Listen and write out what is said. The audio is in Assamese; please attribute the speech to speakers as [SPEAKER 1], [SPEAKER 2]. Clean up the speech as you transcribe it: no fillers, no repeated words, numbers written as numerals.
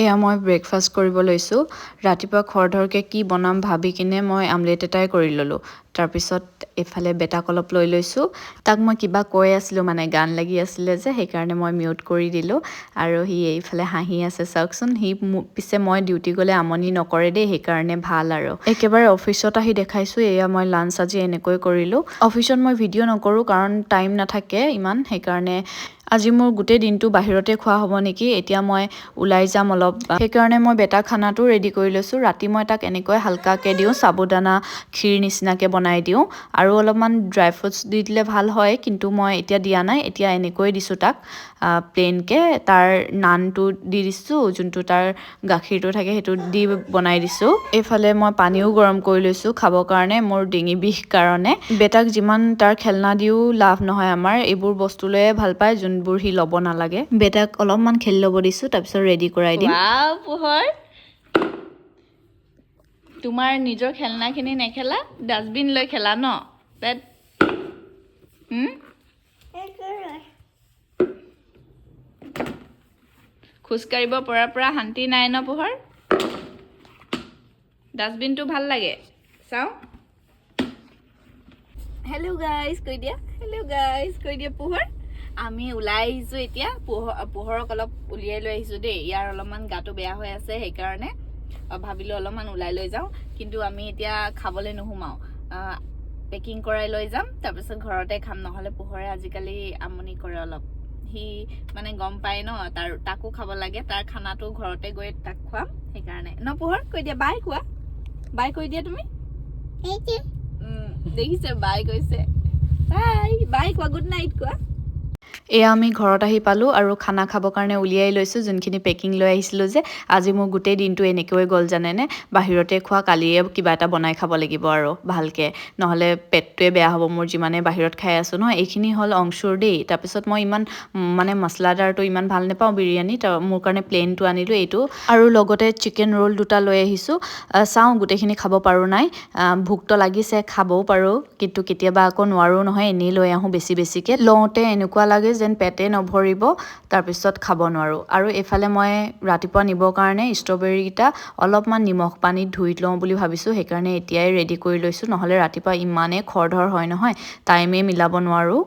[SPEAKER 1] এয়া মই ব্ৰেকফাষ্ট কৰিব লৈছোঁ। ৰাতিপুৱা খৰধৰকৈ কি বনাম ভাবি কিনে মই আমলেট এটাই কৰি ল'লোঁ। তাৰপিছত এইফালে বেটাক অলপ লৈ লৈছোঁ। তাক মই কিবা কৈ আছিলোঁ মানে গান লাগি আছিলে যে সেইকাৰণে মই মিউট কৰি দিলোঁ আৰু সি এইফালে হাঁহি আছে চাওকচোন। সি পিছে মই ডিউটি গ'লে আমনি নকৰে দেই, সেইকাৰণে ভাল আৰু। একেবাৰে অফিচত আহি দেখাইছোঁ এয়া মই লাঞ্চ আজি এনেকৈ কৰিলোঁ। অফিচত মই ভিডিঅ' নকৰোঁ কাৰণ টাইম নাথাকে ইমান, সেইকাৰণে আজি মোৰ গোটেই দিনটো বাহিৰতে খোৱা হ'ব নেকি। এতিয়া মই ওলাই যাম অলপ, সেইকাৰণে মই বেটা খানাটো ৰেডি কৰি লৈছোঁ। ৰাতি মই তাক এনেকৈ হালকাকৈ দিওঁ, সাবুদানা ক্ষীৰ নিচিনাকৈ বনাই দিওঁ আৰু অলপমান ড্ৰাই ফ্ৰুটছ দি দিলে ভাল হয়, কিন্তু মই এতিয়া দিয়া নাই। এতিয়া এনেকৈ দিছোঁ তাক প্লেইনকৈ। তাৰ নানটো দি দিছোঁ, যোনটো তাৰ গাখীৰটো থাকে সেইটো দি বনাই দিছোঁ। এইফালে মই পানীও গৰম কৰি লৈছোঁ খাবৰ কাৰণে, মোৰ ডিঙি বিষ কাৰণে। বেটাক যিমান তাৰ খেলনা দিও লাভ নহয় আমাৰ, এইবোৰ বস্তু লৈয়ে ভাল পায় যোনবোৰ সি ল'ব নালাগে। বেটাক অলপমান খেলি ল'ব দিছোঁ, তাৰপিছত ৰেডি কৰাই দিম।
[SPEAKER 2] ৱাও পোহৰ, তোমাৰ নিজৰ খেলনাখিনি নেখেলা, ডাষ্টবিন লৈ খেলা ন? খোজকাঢ়িব পৰাৰ পৰা শান্তি নাই ন পোহৰ? ডাষ্টবিনটো ভাল লাগে চাওঁ। হেল্ল' গাইজ কৈ দিয়া, হেল্ল' গাইজ কৈ দিয়া। পোহৰ আমি ওলাই আহিছোঁ এতিয়া। পোহৰক অলপ উলিয়াই লৈ আহিছোঁ দেই, ইয়াৰ অলপমান গাটো বেয়া হৈ আছে, সেইকাৰণে ভাবিলোঁ অলপমান ওলাই লৈ যাওঁ। কিন্তু আমি এতিয়া খাবলৈ নোসোমাওঁ, পেকিং কৰাই লৈ যাম, তাৰপিছত ঘৰতে খাম। নহ'লে পোহৰে আজিকালি আমনি কৰে অলপ। সি মানে গম পায় ন তাকো খাব লাগে, তাৰ খানাটো ঘৰতে গৈ তাক খুৱাম, সেইকাৰণে ন। পোহৰ কৈ দিয়া বাই, কোৱা বাই কৈ দিয়া তুমি। দেখিছে বাই কৈছে, বাই বাই কোৱা, গুড নাইট কোৱা।
[SPEAKER 1] এয়া আমি ঘৰত আহি পালোঁ আৰু খানা খাবৰ কাৰণে উলিয়াই লৈছোঁ, যোনখিনি পেকিং লৈ আহিছিলোঁ যে। আজি মোৰ গোটেই দিনটো এনেকৈ গ'ল জানেনে, বাহিৰতে খোৱা। কালিয়ে কিবা এটা বনাই খাব লাগিব আৰু ভালকৈ, নহ'লে পেটটোৱে বেয়া হ'ব মোৰ যিমানে বাহিৰত খাই আছোঁ ন। এইখিনি হ'ল অংশুৰ দেই। তাৰপিছত মই ইমান মানে মছলাদাৰটো ইমান ভাল নাপাওঁ বিৰিয়ানী, মোৰ কাৰণে প্লেইনটো আনিলোঁ এইটো, আৰু লগতে চিকেন ৰোল দুটা লৈ আহিছোঁ। চাওঁ গোটেইখিনি খাব পাৰোঁ নাই, ভোকটো লাগিছে খাবও পাৰোঁ, কিন্তু কেতিয়াবা আকৌ নোৱাৰোঁ নহয়, এনেই লৈ আহোঁ বেছিকৈ। লওঁতে এনেকুৱা লাগে যেন পেটে নভৰিব, তাৰপিছত খাব নোৱাৰোঁ। আৰু এইফালে মই ৰাতিপুৱা নিবৰ কাৰণে ষ্ট্ৰবেৰীকেইটা অলপমান নিমখ পানীত ধুই লওঁ বুলি ভাবিছোঁ, সেইকাৰণে এতিয়াই ৰেডি কৰি লৈছোঁ। নহ'লে ৰাতিপুৱা ইমানেই খৰধৰ হয় নহয়, টাইমেই মিলাব নোৱাৰোঁ।